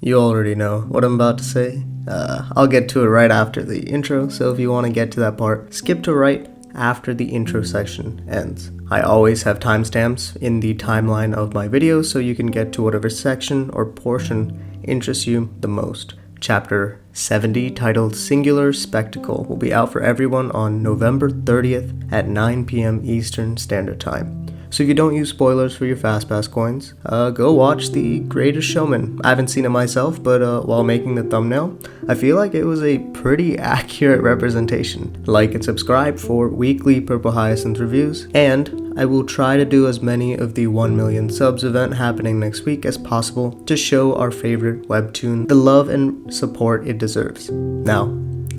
You already know what I'm about to say. I'll get to it right after the intro, so if you want to get to that part, skip to right after the intro section ends. I always have timestamps in the timeline of my videos so you can get to whatever section or portion interests you the most. Chapter 70, titled Singular Spectacle, will be out for everyone on November 30th at 9 p.m. Eastern Standard Time. So if you don't use spoilers for your FastPass coins, go watch The Greatest Showman. I haven't seen it myself, but while making the thumbnail, I feel like it was a pretty accurate representation. Like and subscribe for weekly Purple Hyacinth reviews, and I will try to do as many of the 1 million subs event happening next week as possible to show our favorite webtoon the love and support it deserves. Now,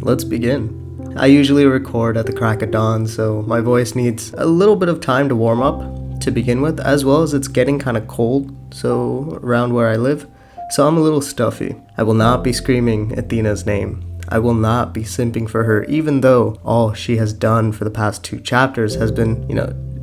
let's begin. I usually record at the crack of dawn, so my voice needs a little bit of time to warm up to begin with, as well as it's getting kind of cold so around where I live, so I'm a little stuffy. I will not be screaming Athena's name. I will not be simping for her, even though all she has done for the past 2 chapters has been,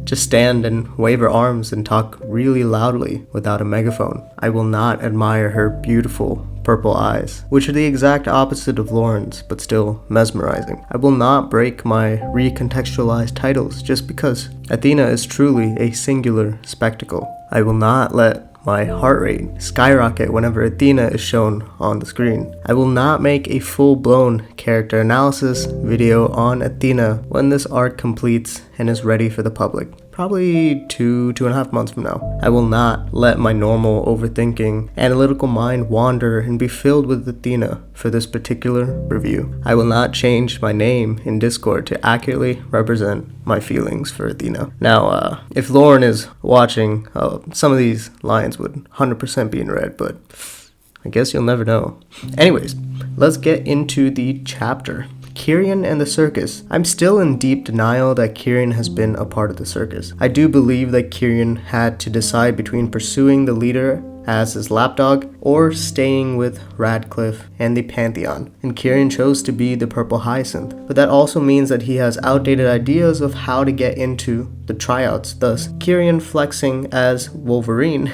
just stand and wave her arms and talk really loudly without a megaphone. I will not admire her beautiful purple eyes, which are the exact opposite of Lauren's, but still mesmerizing. I will not break my recontextualized titles just because Athena is truly a singular spectacle. I will not let my heart rate skyrocket whenever Athena is shown on the screen. I will not make a full-blown character analysis video on Athena when this arc completes and is ready for the public. Probably 2.5 months from now. I will not let my normal overthinking, analytical mind wander and be filled with Athena for this particular review. I will not change my name in Discord to accurately represent my feelings for Athena. Now, if Lauren is watching, some of these lines would 100% be in red, but I guess you'll never know. Anyways, let's get into the chapter. Kieran and the Circus. I'm still in deep denial that Kieran has been a part of the Circus. I do believe that Kieran had to decide between pursuing the leader as his lapdog or staying with Radcliffe and the Pantheon, and Kieran chose to be the Purple Hyacinth. But that also means that he has outdated ideas of how to get into the tryouts, thus Kieran flexing as Wolverine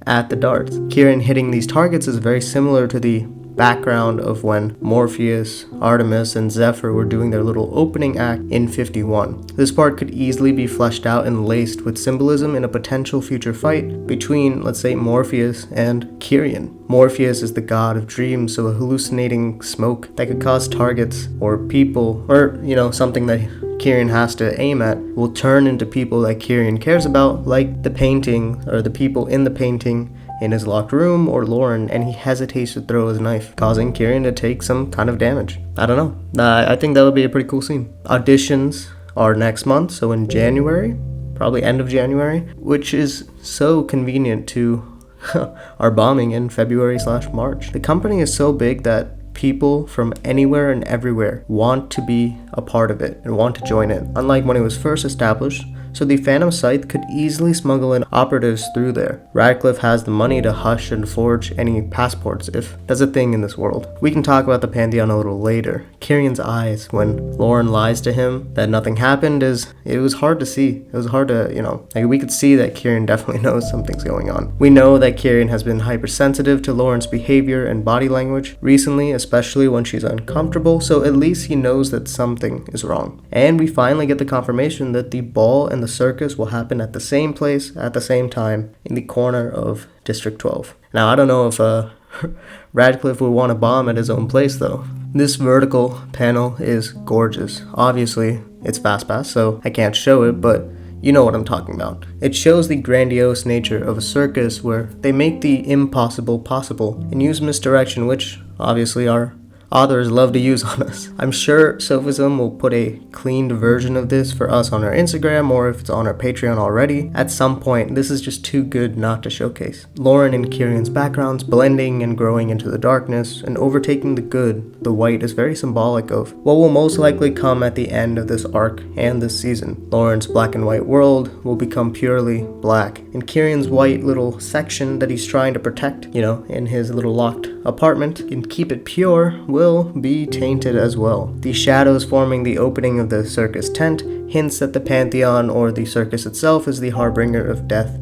at the darts. Kieran hitting these targets is very similar to the background of when Morpheus, Artemis, and Zephyr were doing their little opening act in 51. This part could easily be fleshed out and laced with symbolism in a potential future fight between, let's say, Morpheus and Kieran. Morpheus is the god of dreams, so a hallucinating smoke that could cause targets or people, or, something that Kieran has to aim at, will turn into people that Kieran cares about, like the painting, or the people in the painting in his locked room, or Lauren, and he hesitates to throw his knife, causing Kieran to take some kind of damage. I don't know. I think that would be a pretty cool scene. Auditions are next month, so in January, probably end of January, which is so convenient to our bombing in February/March. The company is so big that people from anywhere and everywhere want to be a part of it and want to join in, unlike when it was first established. So the Phantom Scythe could easily smuggle in operatives through there. Radcliffe has the money to hush and forge any passports if that's a thing in this world. We can talk about the Pantheon a little later. Kieran's eyes when Lauren lies to him that nothing happened it was hard to see. It was hard to, we could see that Kieran definitely knows something's going on. We know that Kieran has been hypersensitive to Lauren's behavior and body language recently, especially when she's uncomfortable, so at least he knows that something is wrong. And we finally get the confirmation that the ball and the circus will happen at the same place at the same time in the corner of District 12. Now, I don't know if Radcliffe would want to bomb at his own place though. This vertical panel is gorgeous. Obviously, it's FastPass, so I can't show it, but you know what I'm talking about. It shows the grandiose nature of a circus where they make the impossible possible and use misdirection, which obviously our authors love to use on us. I'm sure Sophism will put a cleaned version of this for us on our Instagram, or if it's on our Patreon already. At some point, this is just too good not to showcase. Lauren and Kieran's backgrounds blending and growing into the darkness and overtaking the good. The white is very symbolic of what will most likely come at the end of this arc and this season. Lauren's black and white world will become purely black, and Kieran's white little section that he's trying to protect, in his little locked apartment and keep it pure will be tainted as well. The shadows forming the opening of the circus tent hints that the Pantheon or the circus itself is the harbinger of death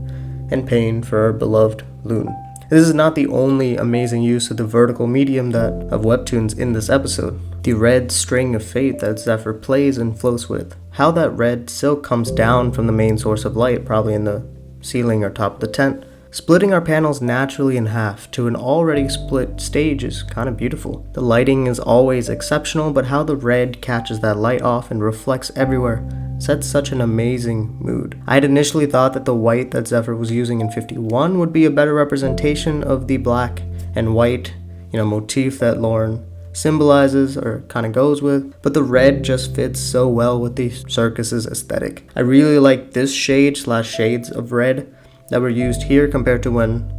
and pain for our beloved Loon. This is not the only amazing use of the vertical medium of webtoons in this episode. The red string of fate that Zephyr plays and floats with. How that red silk comes down from the main source of light, probably in the ceiling or top of the tent, splitting our panels naturally in half to an already split stage is kind of beautiful. The lighting is always exceptional, but how the red catches that light off and reflects everywhere sets such an amazing mood. I had initially thought that the white that Zephyr was using in 51 would be a better representation of the black and white, motif that Lauren symbolizes or kind of goes with, but the red just fits so well with the Circus's aesthetic. I really like this shades of red that were used here compared to when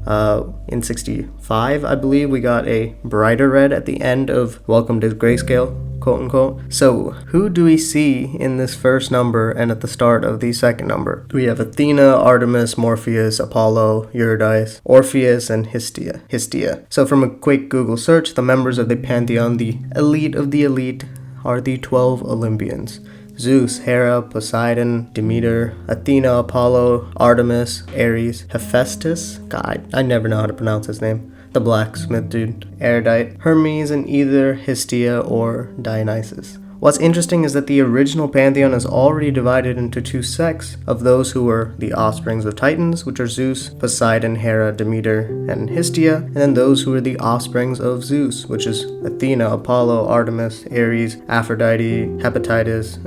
in 65, I believe, we got a brighter red at the end of Welcome to Grayscale, quote unquote. So who do we see in this first number and at the start of the second number? We have Athena, Artemis, Morpheus, Apollo, Eurydice, Orpheus, and Hestia. So from a quick Google search, the members of the Pantheon, the elite of the elite, are the 12 Olympians. Zeus, Hera, Poseidon, Demeter, Athena, Apollo, Artemis, Ares, Hephaestus, God, I never know how to pronounce his name, the blacksmith dude, Erudite, Hermes, and either Hestia or Dionysus. What's interesting is that the original Pantheon is already divided into two sects of those who were the offsprings of Titans, which are Zeus, Poseidon, Hera, Demeter, and Hestia, and then those who are the offsprings of Zeus, which is Athena, Apollo, Artemis, Ares, Aphrodite, Hephaestus,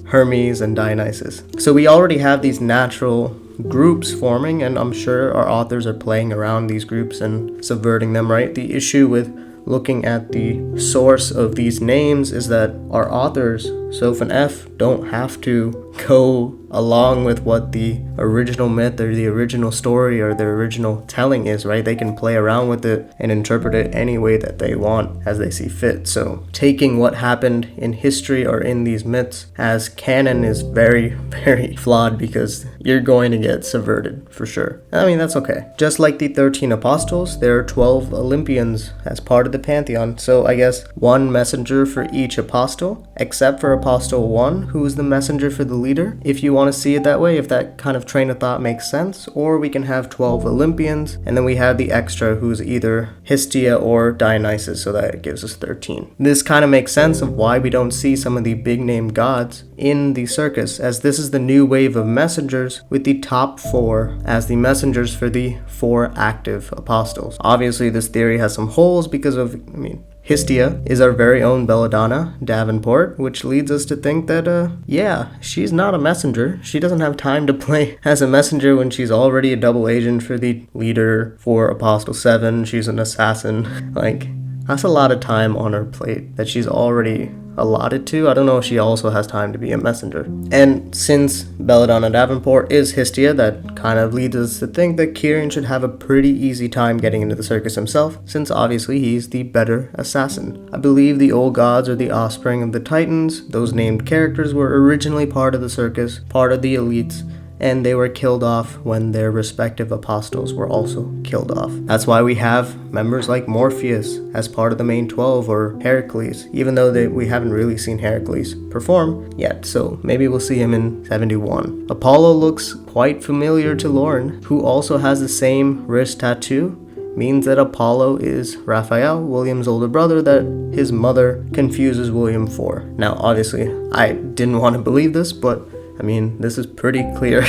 Hermes, and Dionysus. So we already have these natural groups forming, and I'm sure our authors are playing around these groups and subverting them, right? The issue with looking at the source of these names is that our authors, Soph and F, don't have to go along with what the original myth or the original story or the original telling is, right? They can play around with it and interpret it any way that they want as they see fit. So taking what happened in history or in these myths as canon is very, very flawed because you're going to get subverted for sure. I mean, that's okay. Just like the 13 apostles, there are 12 Olympians as part of the Pantheon. So I guess one messenger for each apostle, except for Apostle 1, who is the messenger for the leader. If you want to see it that way, if that kind of train of thought makes sense, or we can have 12 Olympians, and then we have the extra who's either Hestia or Dionysus, so that it gives us 13. This kind of makes sense of why we don't see some of the big name gods in the Circus, as this is the new wave of messengers with the top 4 as the messengers for the 4 active apostles. Obviously, this theory has some holes because of, Hestia is our very own Belladonna Davenport, which leads us to think that, she's not a messenger. She doesn't have time to play as a messenger when she's already a double agent for the leader for Apostle 7. She's an assassin. That's a lot of time on her plate that she's already allotted to. I don't know if she also has time to be a messenger. And since Belladonna Davenport is Hestia, that kind of leads us to think that Kieran should have a pretty easy time getting into the Circus himself, since obviously he's the better assassin. I believe the old gods are the offspring of the Titans. Those named characters were originally part of the Circus, part of the elites, and they were killed off when their respective apostles were also killed off. That's why we have members like Morpheus as part of the main 12, or Heracles, even though we haven't really seen Heracles perform yet, so maybe we'll see him in 71. Apollo looks quite familiar to Lauren, who also has the same wrist tattoo. Means that Apollo is Raphael, William's older brother, that his mother confuses William for. Now, obviously, I didn't want to believe this, but this is pretty clear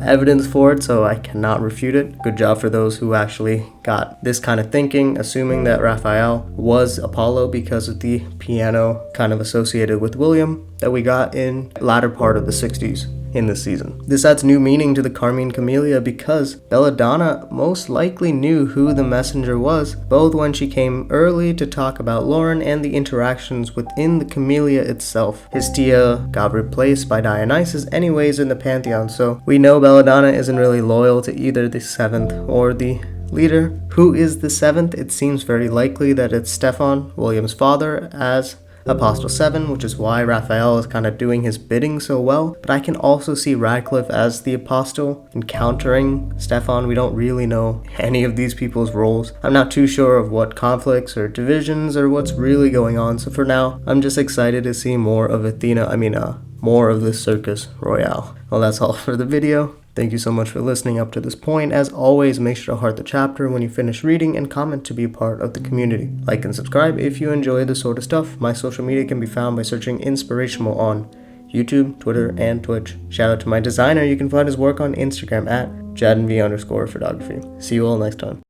evidence for it, so I cannot refute it. Good job for those who actually got this kind of thinking, assuming that Raphael was Apollo because of the piano kind of associated with William that we got in the latter part of the 60s in this season. This adds new meaning to the Carmine Camellia because Belladonna most likely knew who the messenger was, both when she came early to talk about Lauren and the interactions within the Camellia itself. Hestia got replaced by Dionysus anyways in the Pantheon, so we know Belladonna isn't really loyal to either the 7th or the leader. Who is the 7th? It seems very likely that it's Stephan, William's father, as Apostle 7, which is why Raphael is kind of doing his bidding so well. But I can also see Radcliffe as the apostle encountering Stephan. We don't really know any of these people's roles. I'm not too sure of what conflicts or divisions or what's really going on. So for now, I'm just excited to see more of Athena. More of this Circus Royale. Well, that's all for the video. Thank you so much for listening up to this point. As always, make sure to heart the chapter when you finish reading and comment to be a part of the community. Like and subscribe if you enjoy this sort of stuff. My social media can be found by searching Inspirational on YouTube, Twitter, and Twitch. Shout out to my designer. You can find his work on Instagram at JadenV_photography. See you all next time.